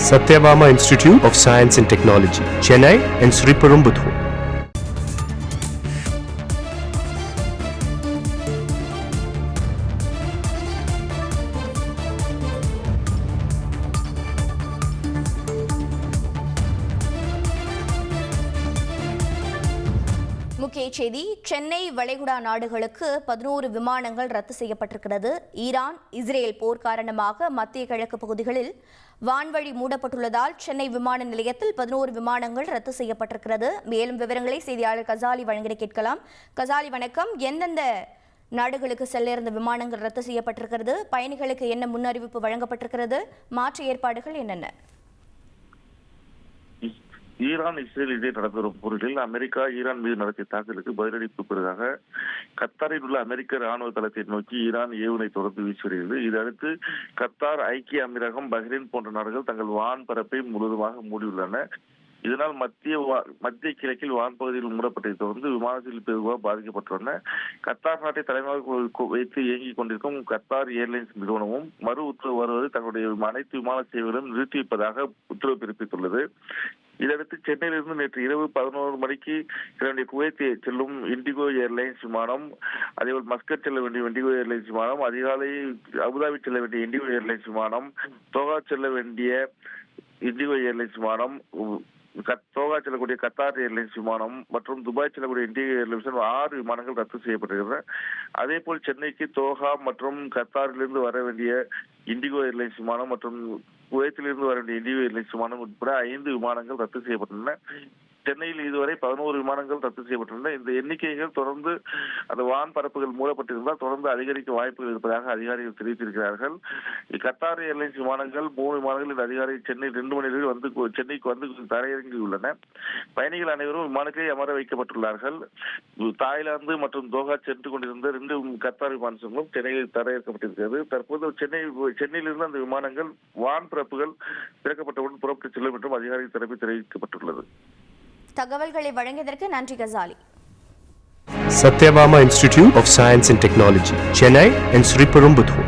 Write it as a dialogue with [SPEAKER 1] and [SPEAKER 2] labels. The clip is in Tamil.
[SPEAKER 1] Satyabama Institute of Science and Technology, Chennai and Sriperumbudur.
[SPEAKER 2] முக்கிய செய்தி. சென்னை வளைகுடா நாடுகளுக்கு 11 விமானங்கள் ரத்து செய்யப்பட்டிருக்கிறது. ஈரான் இஸ்ரேல் போர் காரணமாக மத்திய கிழக்கு பகுதிகளில் வான்வழி மூடப்பட்டுள்ளதால் சென்னை விமான நிலையத்தில் 11 விமானங்கள் ரத்து செய்யப்பட்டிருக்கிறது. மேலும் விவரங்களை செய்தியாளர் கசாலி வழங்கிட கேட்கலாம். கசாலி வணக்கம். எந்தெந்த நாடுகளுக்கு செல்ல இருந்த விமானங்கள் ரத்து செய்யப்பட்டிருக்கிறது? பயணிகளுக்கு என்ன முன்னறிவிப்பு வழங்கப்பட்டிருக்கிறது? மாற்று ஏற்பாடுகள் என்னென்ன?
[SPEAKER 3] ஈரான் இஸ்ரேல் இடையே நடந்து வரும் போரில் அமெரிக்கா ஈரான் மீது நடத்திய தாக்குதலுக்கு பதிலடி கொடுப்பதாக கத்தாரில் உள்ள அமெரிக்க ராணுவ தளத்தை நோக்கி ஈரான் ஏவுகணை தொடர்ந்து வீசி வருகிறது. இதையடுத்து கத்தார், ஐக்கிய அமீரகம், பஹ்ரைன் போன்ற நாடுகள் தங்கள் வான் பரப்பை முழுவதுமாக மூடியுள்ளன. இதனால் மத்திய கிழக்கில் வான்பகுதியில் மூடப்பட்டதை தொடர்ந்து விமானத்தில் பெருவாக பாதிக்கப்பட்டுள்ளன. கத்தார் நாட்டை தலைமையாக வைத்து இயங்கிக் கொண்டிருக்கும் கத்தார் ஏர்லைன்ஸ் நிறுவனமும் மறு உத்தரவு வருவதை தங்களுடைய அனைத்து விமான சேவைகளும் நிறுத்தி வைப்பதாக உத்தரவு பிறப்பித்துள்ளது. இதையடுத்து சென்னையிலிருந்து நேற்று இரவு 11 மணிக்கு கிளம்பிய குவைத் செல்லும் இண்டிகோ ஏர்லைன்ஸ் விமானம், அதேபோல் மஸ்கட் செல்ல வேண்டிய இண்டிகோ ஏர்லைன்ஸ் விமானம், அதிகாலை அபுதாபி செல்ல வேண்டிய இண்டிகோ ஏர்லைன்ஸ் விமானம், தோகா செல்ல வேண்டிய இண்டிகோ ஏர்லைன்ஸ் விமானம், தோகா செல்லக்கூடிய கத்தார் ஏர்லைன்ஸ் விமானம் மற்றும் துபாய் செல்லக்கூடிய இண்டிகோ ஏர்லைன்ஸ் 6 விமானங்கள் ரத்து செய்யப்பட்டிருக்கின்றன. அதே போல் சென்னைக்கு தோஹா மற்றும் கத்தாரிலிருந்து வர வேண்டிய இண்டிகோ ஏர்லைன்ஸ் விமானம் மற்றும் குவைத்திலிருந்து வர வேண்டிய இண்டிகோ ஏர்லைன்ஸ் விமானம் உட்பட 5 விமானங்கள் ரத்து செய்யப்பட்டுள்ளன. சென்னையில் இதுவரை 11 விமானங்கள் ரத்து செய்யப்பட்டுள்ளன. இந்த எண்ணிக்கைகள் தொடர்ந்து அந்த வான் பரப்புகள் மூடப்பட்டிருந்தால் தொடர்ந்து அதிகரிக்க வாய்ப்புகள் இருப்பதாக அதிகாரிகள் தெரிவித்திருக்கிறார்கள். கத்தார் ஏர்லைன்ஸ் விமானங்கள் 3 விமானங்கள் அதிகாரி சென்னை 2 மணி நேரம் சென்னைக்கு வந்து தரையிறங்கியுள்ளன. பயணிகள் அனைவரும் விமானத்தை அமர வைக்கப்பட்டுள்ளார்கள். தாய்லாந்து மற்றும் தோஹா சென்று கொண்டிருந்த 2 கத்தார் விமானங்களும் சென்னையில் தரையிறக்கப்பட்டிருக்கிறது. தற்போது சென்னையிலிருந்து அந்த விமானங்கள் வான் பரப்புகள் திறக்கப்பட்டவுடன் புறப்பட்டு செல்லும் என்றும் அதிகாரிகள் தரப்பில் தெரிவிக்கப்பட்டுள்ளது.
[SPEAKER 2] தகவல்களை வழங்கியதற்கு நன்றி Ghazali.
[SPEAKER 1] Satyabama Institute of Science and Technology, Chennai and Sriperumbudur.